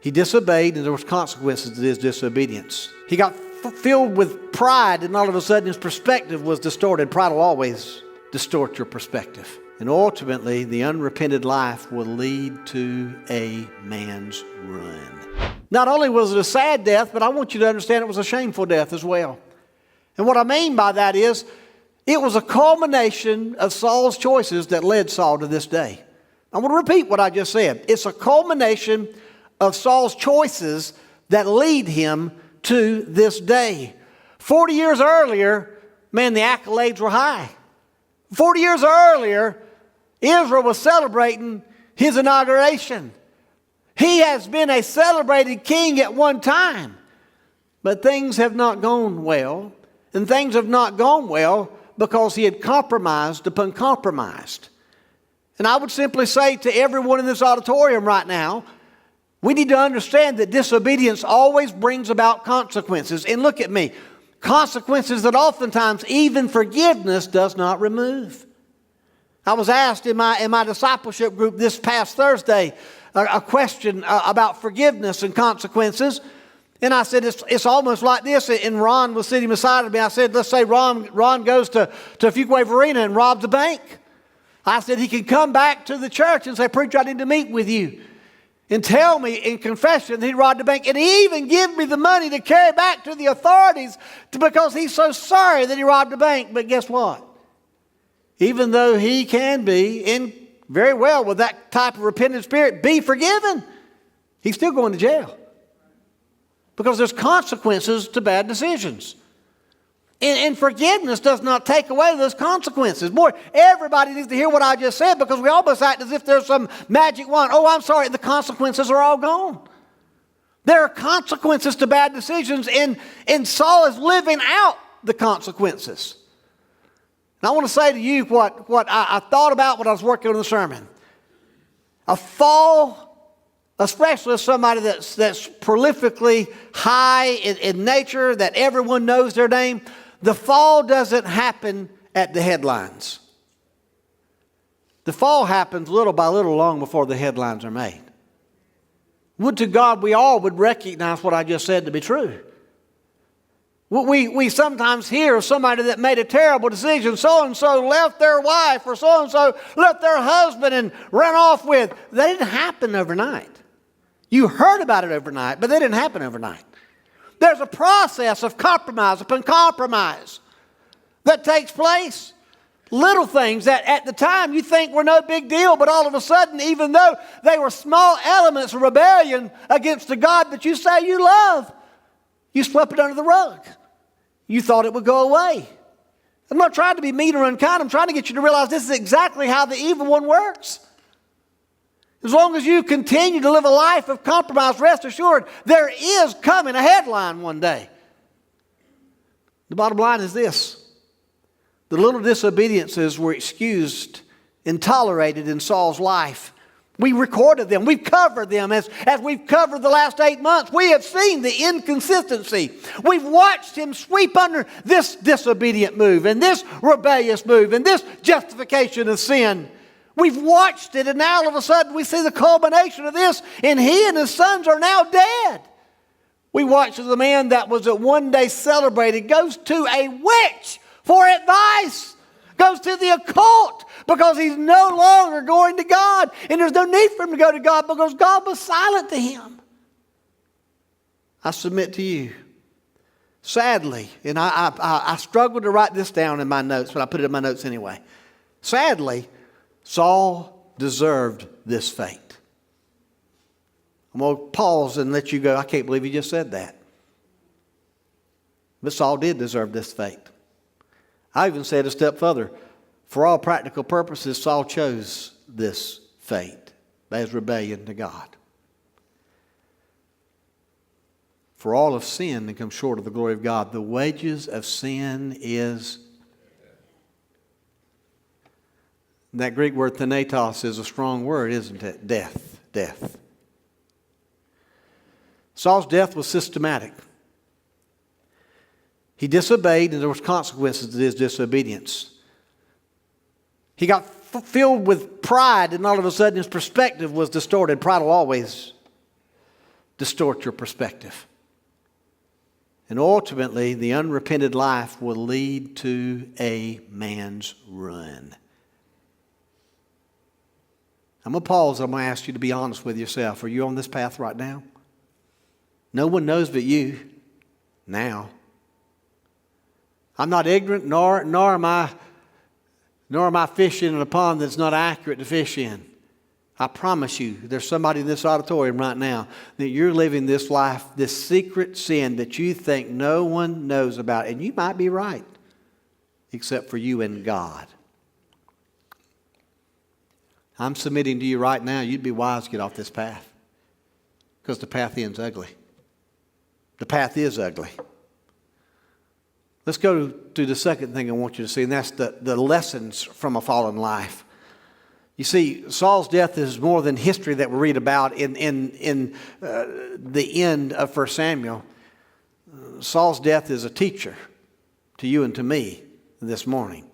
He disobeyed, and there was consequences to his disobedience. He got filled with pride, and all of a sudden his perspective was distorted. Pride will always distort your perspective. And ultimately, the unrepented life will lead to a man's ruin. Not only was it a sad death, but I want you to understand it was a shameful death as well. And what I mean by that is, it was a culmination of Saul's choices that led Saul to this day. I want to repeat what I just said. It's a culmination of Saul's choices that lead him to this day. 40 years earlier, man, the accolades were high. 40 years earlier, Israel was celebrating his inauguration. He has been a celebrated king at one time, but things have not gone well, and things have not gone well because he had compromised upon compromised. And I would simply say to everyone in this auditorium right now, we need to understand that disobedience always brings about consequences. And look at me, consequences that oftentimes even forgiveness does not remove. I was asked in my discipleship group this past Thursday a question about forgiveness and consequences. And I said, it's almost like this. And Ron was sitting beside of me. I said, let's say Ron goes to Fuquay Arena and robs a bank. I said, he can come back to the church and say, preacher, I need to meet with you. And tell me in confession that he robbed the bank. And he even give me the money to carry back to the authorities because he's so sorry that he robbed the bank. But guess what? Even though he can be, in very well with that type of repentant spirit, be forgiven, he's still going to jail. Because there's consequences to bad decisions. And forgiveness does not take away those consequences. Boy, everybody needs to hear what I just said because we almost act as if there's some magic wand. Oh, I'm sorry, the consequences are all gone. There are consequences to bad decisions, and Saul is living out the consequences. And I want to say to you what I thought about when I was working on the sermon. A fall, especially somebody that's prolifically high in nature, that everyone knows their name, the fall doesn't happen at the headlines. The fall happens little by little long before the headlines are made. Would to God we all would recognize what I just said to be true. We sometimes hear of somebody that made a terrible decision. So-and-so left their wife, or so-and-so left their husband and ran off with. That didn't happen overnight. You heard about it overnight, but they didn't happen overnight. There's a process of compromise upon compromise that takes place. Little things that at the time you think were no big deal, but all of a sudden, even though they were small elements of rebellion against the God that you say you love, you swept it under the rug. You thought it would go away. I'm not trying to be mean or unkind. I'm trying to get you to realize this is exactly how the evil one works. As long as you continue to live a life of compromise, rest assured, there is coming a headline one day. The bottom line is this. The little disobediences were excused and tolerated in Saul's life. We recorded them. We've covered them as we've covered the last 8 months. We have seen the inconsistency. We've watched him sweep under this disobedient move and this rebellious move and this justification of sin. We've watched it, and now all of a sudden we see the culmination of this, and he and his sons are now dead. We watched as a man that was at one day celebrated goes to a witch for advice, goes to the occult because he's no longer going to God, and there's no need for him to go to God because God was silent to him. I submit to you, sadly, and I struggled to write this down in my notes, but I put it in my notes anyway. Sadly, Saul deserved this fate. I'm going to pause and let you go. I can't believe you just said that. But Saul did deserve this fate. I even said a step further. For all practical purposes, Saul chose this fate by his rebellion to God. For all have sinned and come short of the glory of God. The wages of sin is... That Greek word thanatos is a strong word, isn't it? Death. Saul's death was systematic. He disobeyed, and there was consequences to his disobedience. He got filled with pride, and all of a sudden his perspective was distorted. Pride will always distort your perspective. And ultimately, the unrepented life will lead to a man's ruin. I'm going to pause. I'm going to ask you to be honest with yourself. Are you on this path right now? No one knows but you now. I'm not ignorant, nor am I fishing in a pond that's not accurate to fish in. I promise you, there's somebody in this auditorium right now that you're living this life, this secret sin that you think no one knows about. And you might be right, except for you and God. I'm submitting to you right now, you'd be wise to get off this path. Because the path ends ugly. The path is ugly. Let's go to the second thing I want you to see, and that's the lessons from a fallen life. You see, Saul's death is more than history that we read about in the end of 1 Samuel. Saul's death is a teacher to you and to me this morning.